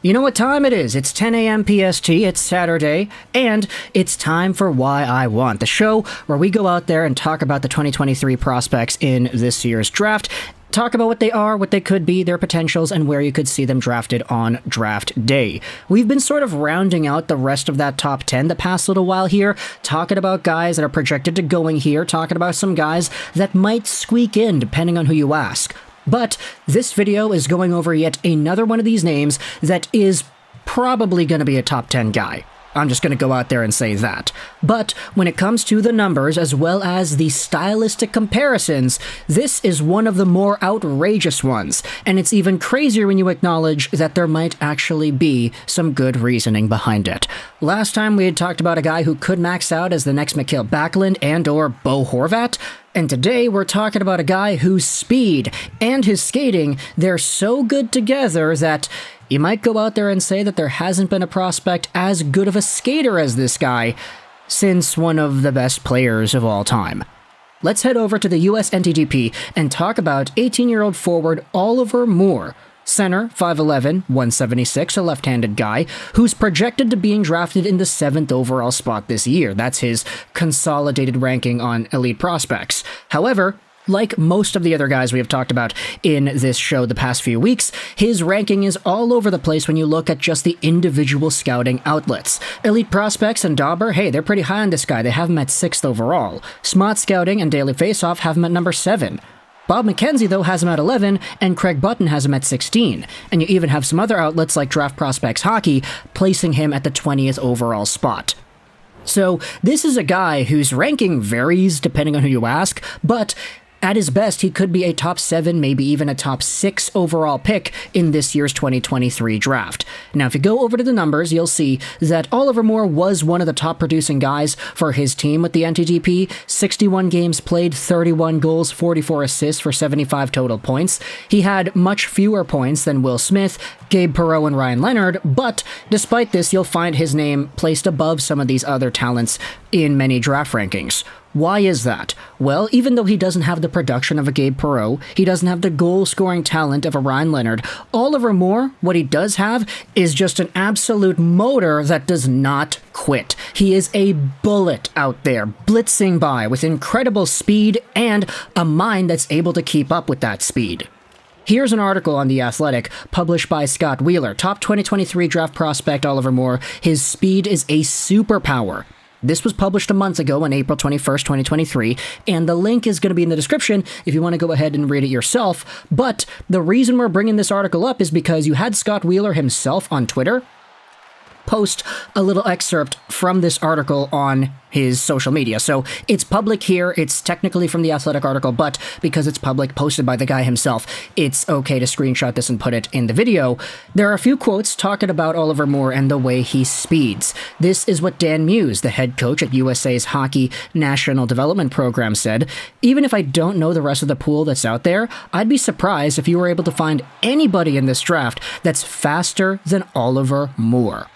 You know what time it is? It's 10 a.m. PST, it's Saturday, and it's time for Why I Want, the show where we go out there and talk about the 2023 prospects in this year's draft, talk about what they are, what they could be, their potentials, and where you could see them drafted on draft day. We've been sort of rounding out the rest of that top 10 the past little while here, talking about guys that are projected to going here, talking about some guys that might squeak in depending on who you ask. But this video is going over yet another one of these names that is probably going to be a top 10 guy. I'm just going to go out there and say that. But when it comes to the numbers as well as the stylistic comparisons, this is one of the more outrageous ones. And it's even crazier when you acknowledge that there might actually be some good reasoning behind it. Last time we had talked about a guy who could max out as the next Mikael Backlund and or Bo Horvat. And today we're talking about a guy whose speed and his skating, they're so good together that you might go out there and say that there hasn't been a prospect as good of a skater as this guy since one of the best players of all time. Let's head over to the USNTDP and talk about 18-year-old forward Oliver Moore, center, 5'11", 176, a left-handed guy, who's projected to being drafted in the 7th overall spot this year. That's his consolidated ranking on Elite Prospects. However, like most of the other guys we have talked about in this show the past few weeks, his ranking is all over the place when you look at just the individual scouting outlets. Elite Prospects and Dauber, hey, they're pretty high on this guy. They have him at 6th overall. Smart Scouting and Daily Faceoff have him at number 7. Bob McKenzie, though, has him at 11, and Craig Button has him at 16. And you even have some other outlets like Draft Prospects Hockey placing him at the 20th overall spot. So this is a guy whose ranking varies depending on who you ask, but at his best, he could be a top 7, maybe even a top 6 overall pick in this year's 2023 draft. Now, if you go over to the numbers, you'll see that Oliver Moore was one of the top producing guys for his team with the NTDP. 61 games played, 31 goals, 44 assists for 75 total points. He had much fewer points than Will Smith, Gabe Perreault, and Ryan Leonard, but despite this, you'll find his name placed above some of these other talents in many draft rankings. Why is that? Well, even though he doesn't have the production of a Gabe Perreault, he doesn't have the goal-scoring talent of a Ryan Leonard, Oliver Moore, what he does have is just an absolute motor that does not quit. He is a bullet out there, blitzing by with incredible speed and a mind that's able to keep up with that speed. Here's an article on The Athletic, published by Scott Wheeler. Top 2023 draft prospect Oliver Moore. His speed is a superpower. This was published a month ago on April 21st, 2023, and the link is going to be in the description if you want to go ahead and read it yourself. But the reason we're bringing this article up is because you had Scott Wheeler himself on Twitter post a little excerpt from this article on his social media. So it's public here. It's technically from the Athletic article, but because it's public, posted by the guy himself, it's okay to screenshot this and put it in the video. There are a few quotes talking about Oliver Moore and the way he speeds. This is what Dan Muse, the head coach at USA's Hockey National Development Program, said. Even if I don't know the rest of the pool that's out there, I'd be surprised if you were able to find anybody in this draft that's faster than Oliver Moore.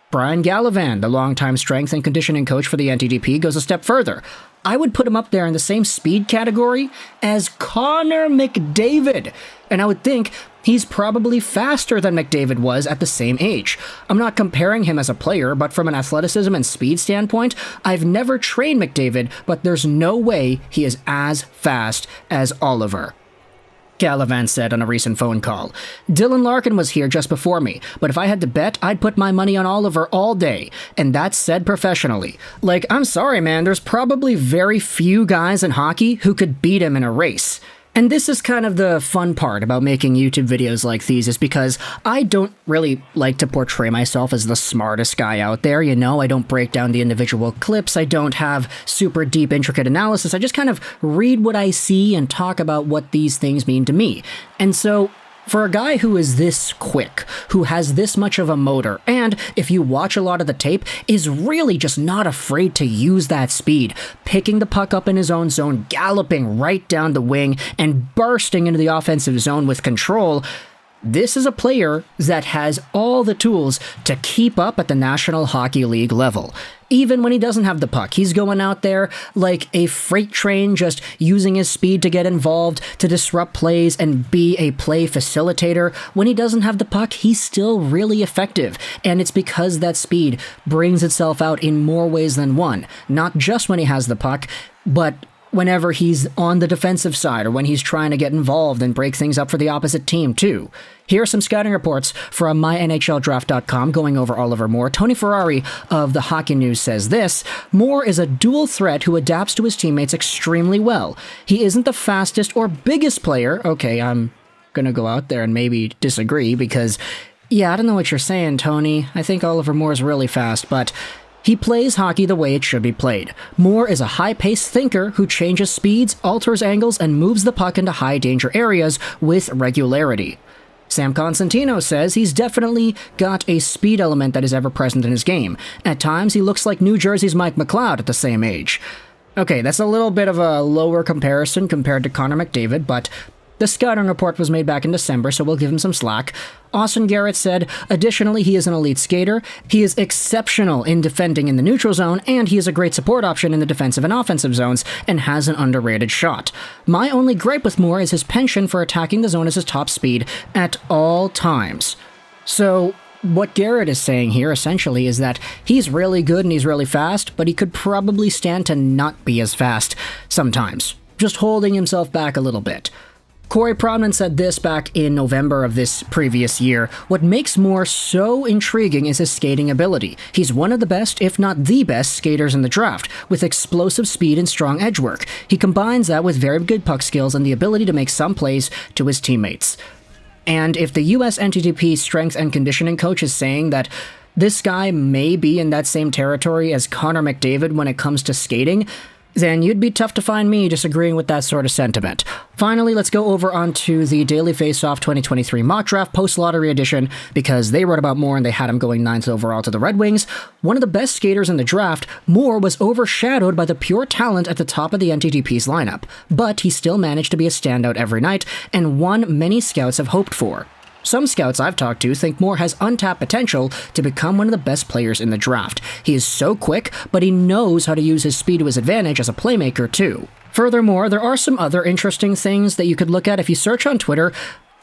Brian Gallivan, the longtime strength and conditioning coach for the NTDP, goes a step further. I would put him up there in the same speed category as Connor McDavid, and I would think he's probably faster than McDavid was at the same age. I'm not comparing him as a player, but from an athleticism and speed standpoint, I've never trained McDavid, but there's no way he is as fast as Oliver. Gallivan said on a recent phone call. Dylan Larkin was here just before me, but if I had to bet, I'd put my money on Oliver all day, and that's said professionally. Like, I'm sorry, man, there's probably very few guys in hockey who could beat him in a race. And this is kind of the fun part about making YouTube videos like these, is because I don't really like to portray myself as the smartest guy out there, you know? I don't break down the individual clips, I don't have super deep, intricate analysis, I just kind of read what I see and talk about what these things mean to me. And so, for a guy who is this quick, who has this much of a motor, and if you watch a lot of the tape, is really just not afraid to use that speed, picking the puck up in his own zone, galloping right down the wing, and bursting into the offensive zone with control, This is a player that has all the tools to keep up at the National Hockey League level. Even when he doesn't have the puck, he's going out there like a freight train, just using his speed to get involved, to disrupt plays, and be a play facilitator. When he doesn't have the puck, he's still really effective, and it's because that speed brings itself out in more ways than one. Not just when he has the puck, but whenever he's on the defensive side or when he's trying to get involved and break things up for the opposite team, too. Here are some scouting reports from mynhldraft.com going over Oliver Moore. Tony Ferrari of the Hockey News says this: Moore is a dual threat who adapts to his teammates extremely well. He isn't the fastest or biggest player. Okay, I'm gonna go out there and maybe disagree because, yeah, I don't know what you're saying, Tony. I think Oliver Moore's really fast, but he plays hockey the way it should be played. Moore is a high-paced thinker who changes speeds, alters angles, and moves the puck into high-danger areas with regularity. Sam Constantino says he's definitely got a speed element that is ever present in his game. At times, he looks like New Jersey's Mike McLeod at the same age. Okay, that's a little bit of a lower comparison compared to Connor McDavid, but the scouting report was made back in December, so we'll give him some slack. Austin Garrett said, additionally, he is an elite skater, he is exceptional in defending in the neutral zone, and he is a great support option in the defensive and offensive zones, and has an underrated shot. My only gripe with Moore is his penchant for attacking the zone as his top speed at all times. So what Garrett is saying here, essentially, is that he's really good and he's really fast, but he could probably stand to not be as fast sometimes, just holding himself back a little bit. Corey Pronman said this back in November of this previous year: what makes Moore so intriguing is his skating ability. He's one of the best, if not the best, skaters in the draft, with explosive speed and strong edge work. He combines that with very good puck skills and the ability to make some plays to his teammates. And if the USNTDP strength and conditioning coach is saying that this guy may be in that same territory as Connor McDavid when it comes to skating, then you'd be tough to find me disagreeing with that sort of sentiment. Finally, let's go over onto the Daily Faceoff 2023 mock draft post-lottery edition, because they wrote about Moore and they had him going 9th overall to the Red Wings. One of the best skaters in the draft, Moore was overshadowed by the pure talent at the top of the NTDP's lineup, but he still managed to be a standout every night, and one many scouts have hoped for. Some scouts I've talked to think Moore has untapped potential to become one of the best players in the draft. He is so quick, but he knows how to use his speed to his advantage as a playmaker too. Furthermore, there are some other interesting things that you could look at if you search on Twitter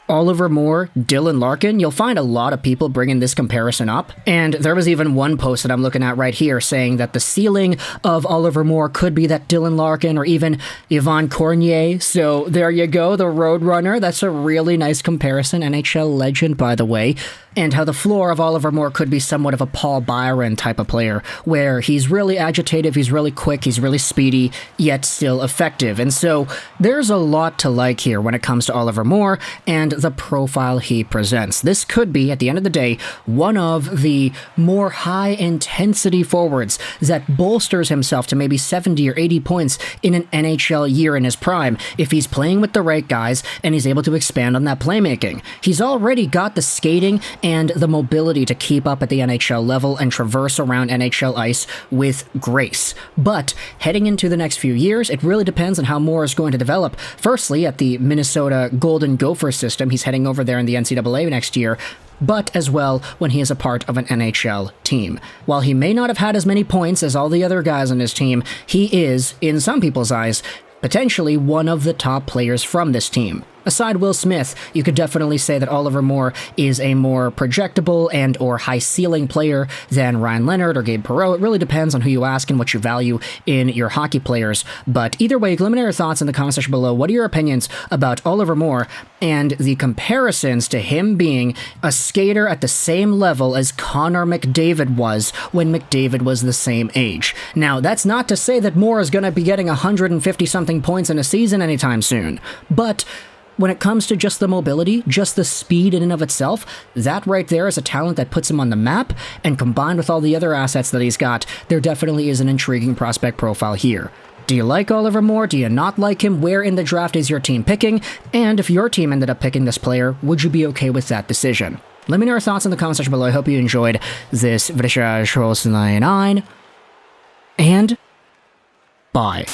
Oliver Moore, Dylan Larkin. You'll find a lot of people bringing this comparison up, and there was even one post that I'm looking at right here saying that the ceiling of Oliver Moore could be that Dylan Larkin or even Yvon Cornier. So there you go, the Roadrunner. That's a really nice comparison. NHL legend, by the way. And how the floor of Oliver Moore could be somewhat of a Paul Byron type of player, where he's really agitative, he's really quick, he's really speedy, yet still effective. And so there's a lot to like here when it comes to Oliver Moore and the profile he presents. This could be, at the end of the day, one of the more high-intensity forwards that bolsters himself to maybe 70 or 80 points in an NHL year in his prime, if he's playing with the right guys and he's able to expand on that playmaking. He's already got the skating and the mobility to keep up at the NHL level and traverse around NHL ice with grace. But heading into the next few years, it really depends on how Moore is going to develop. Firstly, at the Minnesota Golden Gopher system, he's heading over there in the NCAA next year, but as well when he is a part of an NHL team. While he may not have had as many points as all the other guys on his team, he is, in some people's eyes, potentially one of the top players from this team. Aside Will Smith, you could definitely say that Oliver Moore is a more projectable and or high-ceiling player than Ryan Leonard or Gabe Perreault. It really depends on who you ask and what you value in your hockey players. But either way, let me know your thoughts in the comment section below. What are your opinions about Oliver Moore and the comparisons to him being a skater at the same level as Connor McDavid was when McDavid was the same age? Now, that's not to say that Moore is going to be getting 150-something points in a season anytime soon, but when it comes to just the mobility, just the speed in and of itself, that right there is a talent that puts him on the map, and combined with all the other assets that he's got, there definitely is an intriguing prospect profile here. Do you like Oliver Moore? Do you not like him? Where in the draft is your team picking? And if your team ended up picking this player, would you be okay with that decision? Let me know your thoughts in the comment section below. I hope you enjoyed this Vrishaj 9, and bye.